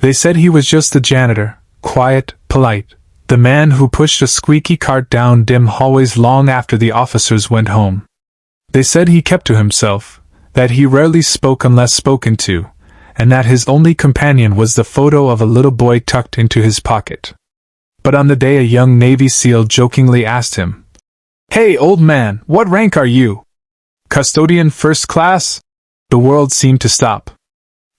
They said he was just the janitor, quiet, polite, the man who pushed a squeaky cart down dim hallways long after the officers went home. They said he kept to himself, that he rarely spoke unless spoken to, and that his only companion was the photo of a little boy tucked into his pocket. But on the day a young Navy SEAL jokingly asked him, "Hey, old man, what rank are you? Custodian first class?" the world seemed to stop.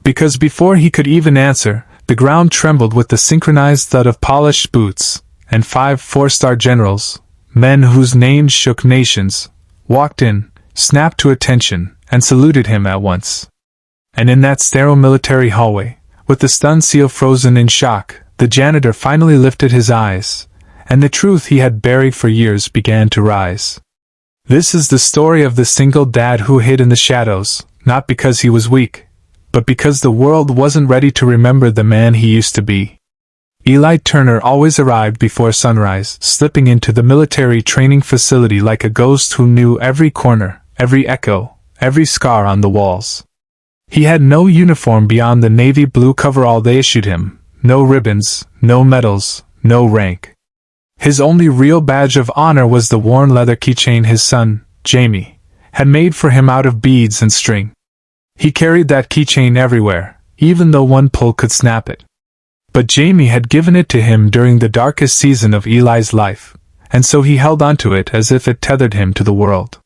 Because before he could even answer, the ground trembled with the synchronized thud of polished boots, and 5 four-star generals, men whose names shook nations, walked in, snapped to attention, and saluted him at once. And in that sterile military hallway, with the stunned SEAL frozen in shock, the janitor finally lifted his eyes, and the truth he had buried for years began to rise. This is the story of the single dad who hid in the shadows, not because he was weak, but because the world wasn't ready to remember the man he used to be. Eli Turner always arrived before sunrise, slipping into the military training facility like a ghost who knew every corner, every echo, every scar on the walls. He had no uniform beyond the navy blue coverall they issued him, no ribbons, no medals, no rank. His only real badge of honor was the worn leather keychain his son, Jamie, had made for him out of beads and string. He carried that keychain everywhere, even though one pull could snap it. But Jamie had given it to him during the darkest season of Eli's life, and so he held onto it as if it tethered him to the world.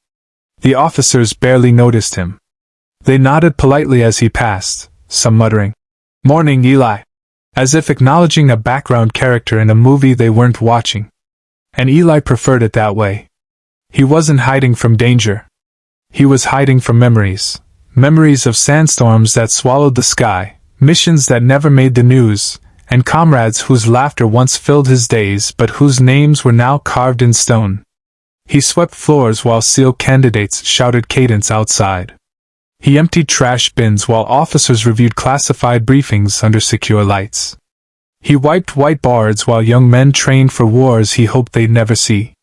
The officers barely noticed him. They nodded politely as he passed, some muttering, "Morning, Eli," as if acknowledging a background character in a movie they weren't watching. And Eli preferred it that way. He wasn't hiding from danger. He was hiding from memories. Memories of sandstorms that swallowed the sky, missions that never made the news, and comrades whose laughter once filled his days but whose names were now carved in stone. He swept floors while SEAL candidates shouted cadence outside. He emptied trash bins while officers reviewed classified briefings under secure lights. He wiped whiteboards while young men trained for wars he hoped they'd never see.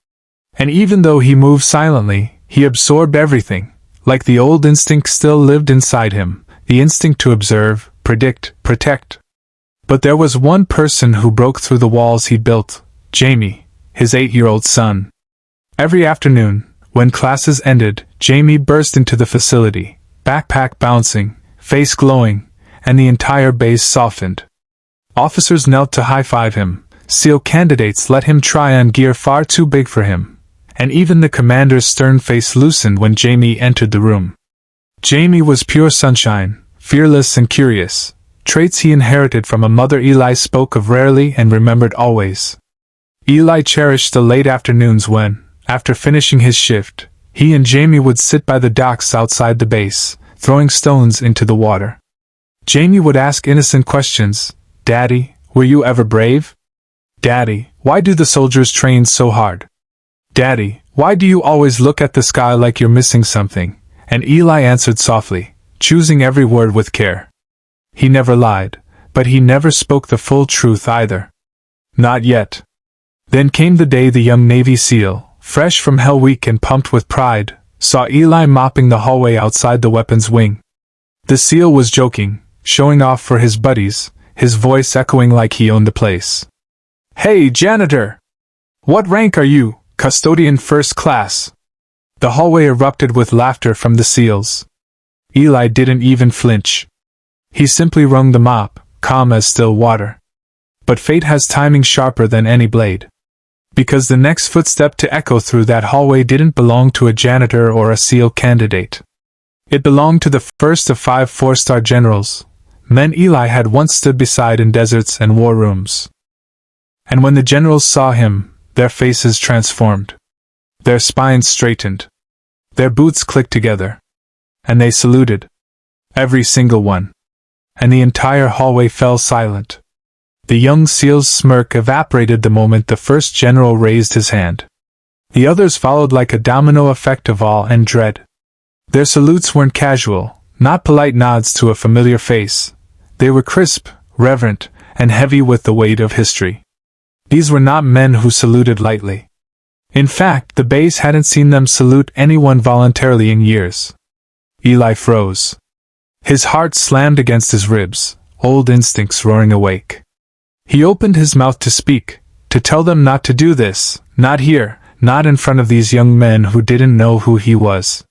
And even though he moved silently, he absorbed everything, like the old instinct still lived inside him, the instinct to observe, predict, protect. But there was one person who broke through the walls he'd built, Jamie, his 8-year-old son. Every afternoon, when classes ended, Jamie burst into the facility, backpack bouncing, face glowing, and the entire base softened. Officers knelt to high-five him, SEAL candidates let him try on gear far too big for him, and even the commander's stern face loosened when Jamie entered the room. Jamie was pure sunshine, fearless and curious, traits he inherited from a mother Eli spoke of rarely and remembered always. Eli cherished the late afternoons when, after finishing his shift, he and Jamie would sit by the docks outside the base, throwing stones into the water. Jamie would ask innocent questions. "Daddy, were you ever brave? Daddy, why do the soldiers train so hard? Daddy, why do you always look at the sky like you're missing something?" And Eli answered softly, choosing every word with care. He never lied, but he never spoke the full truth either. Not yet. Then came the day the young Navy SEAL, fresh from Hell Week and pumped with pride, saw Eli mopping the hallway outside the weapons wing. The SEAL was joking, showing off for his buddies, his voice echoing like he owned the place. "Hey, janitor! What rank are you? Custodian first class." The hallway erupted with laughter from the SEALs. Eli didn't even flinch. He simply wrung the mop, calm as still water. But fate has timing sharper than any blade. Because the next footstep to echo through that hallway didn't belong to a janitor or a SEAL candidate. It belonged to the first of 5 four-star generals, men Eli had once stood beside in deserts and war rooms. And when the generals saw him, their faces transformed. Their spines straightened. Their boots clicked together. And they saluted. Every single one. And the entire hallway fell silent. The young SEAL's smirk evaporated the moment the first general raised his hand. The others followed like a domino effect of awe and dread. Their salutes weren't casual, not polite nods to a familiar face. They were crisp, reverent, and heavy with the weight of history. These were not men who saluted lightly. In fact, the base hadn't seen them salute anyone voluntarily in years. Eli froze. His heart slammed against his ribs, old instincts roaring awake. He opened his mouth to speak, to tell them not to do this, not here, not in front of these young men who didn't know who he was.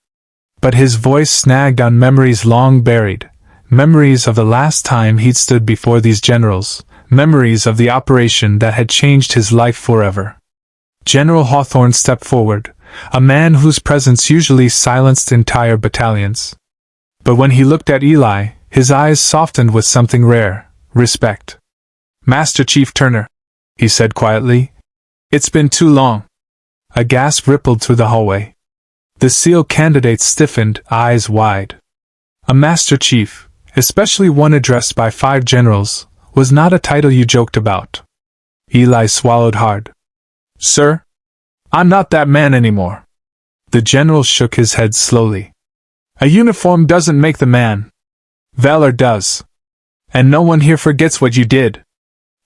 But his voice snagged on memories long buried, memories of the last time he'd stood before these generals, memories of the operation that had changed his life forever. General Hawthorne stepped forward, a man whose presence usually silenced entire battalions. But when he looked at Eli, his eyes softened with something rare, respect. "Master Chief Turner," he said quietly, "it's been too long." A gasp rippled through the hallway. The SEAL candidates stiffened, eyes wide. A Master Chief, especially one addressed by 5 generals, was not a title you joked about. Eli swallowed hard. "Sir? I'm not that man anymore." The general shook his head slowly. "A uniform doesn't make the man. Valor does. And no one here forgets what you did."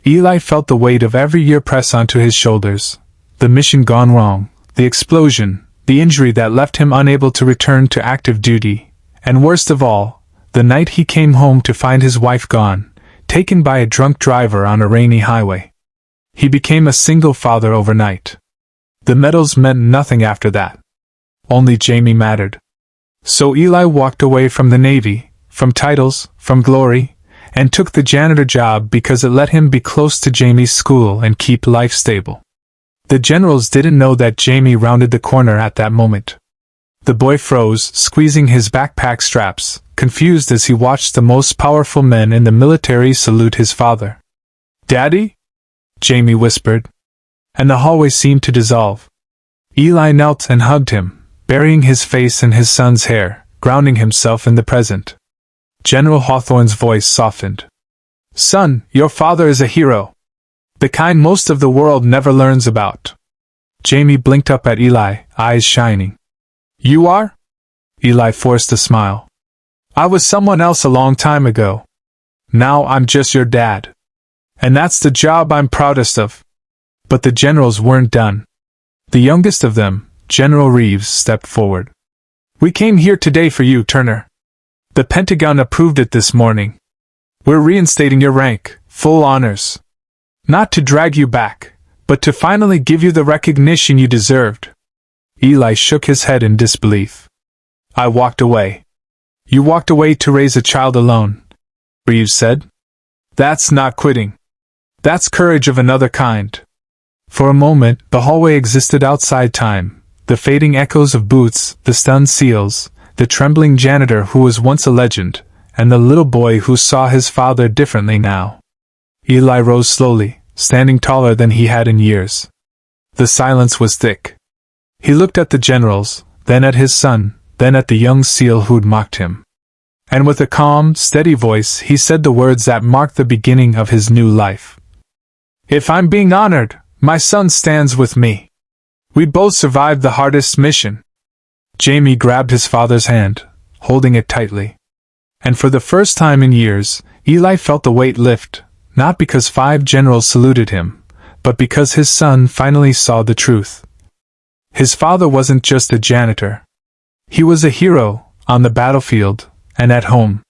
Eli felt the weight of every year press onto his shoulders. The mission gone wrong, the explosion, the injury that left him unable to return to active duty, and worst of all, the night he came home to find his wife gone, taken by a drunk driver on a rainy highway. He became a single father overnight. The medals meant nothing after that. Only Jamie mattered. So Eli walked away from the Navy, from titles, from glory, and took the janitor job because it let him be close to Jamie's school and keep life stable. The generals didn't know that Jamie rounded the corner at that moment. The boy froze, squeezing his backpack straps, confused as he watched the most powerful men in the military salute his father. "Daddy?" Jamie whispered. And the hallway seemed to dissolve. Eli knelt and hugged him, burying his face in his son's hair, grounding himself in the present. General Hawthorne's voice softened. "Son, your father is a hero. The kind most of the world never learns about." Jamie blinked up at Eli, eyes shining. "You are?" Eli forced a smile. "I was someone else a long time ago. Now I'm just your dad. And that's the job I'm proudest of." But the generals weren't done. The youngest of them, General Reeves, stepped forward. "We came here today for you, Turner. The Pentagon approved it this morning. We're reinstating your rank, full honors. Not to drag you back, but to finally give you the recognition you deserved." Eli shook his head in disbelief. "I walked away." "You walked away to raise a child alone," Reeves said. "That's not quitting. That's courage of another kind." For a moment, the hallway existed outside time, the fading echoes of boots, the stunned SEALs, the trembling janitor who was once a legend, and the little boy who saw his father differently now. Eli rose slowly, standing taller than he had in years. The silence was thick. He looked at the generals, then at his son, then at the young SEAL who'd mocked him. And with a calm, steady voice he said the words that marked the beginning of his new life. "If I'm being honored, my son stands with me. We both survived the hardest mission." Jamie grabbed his father's hand, holding it tightly. And for the first time in years, Eli felt the weight lift, not because 5 generals saluted him, but because his son finally saw the truth. His father wasn't just a janitor. He was a hero, on the battlefield, and at home.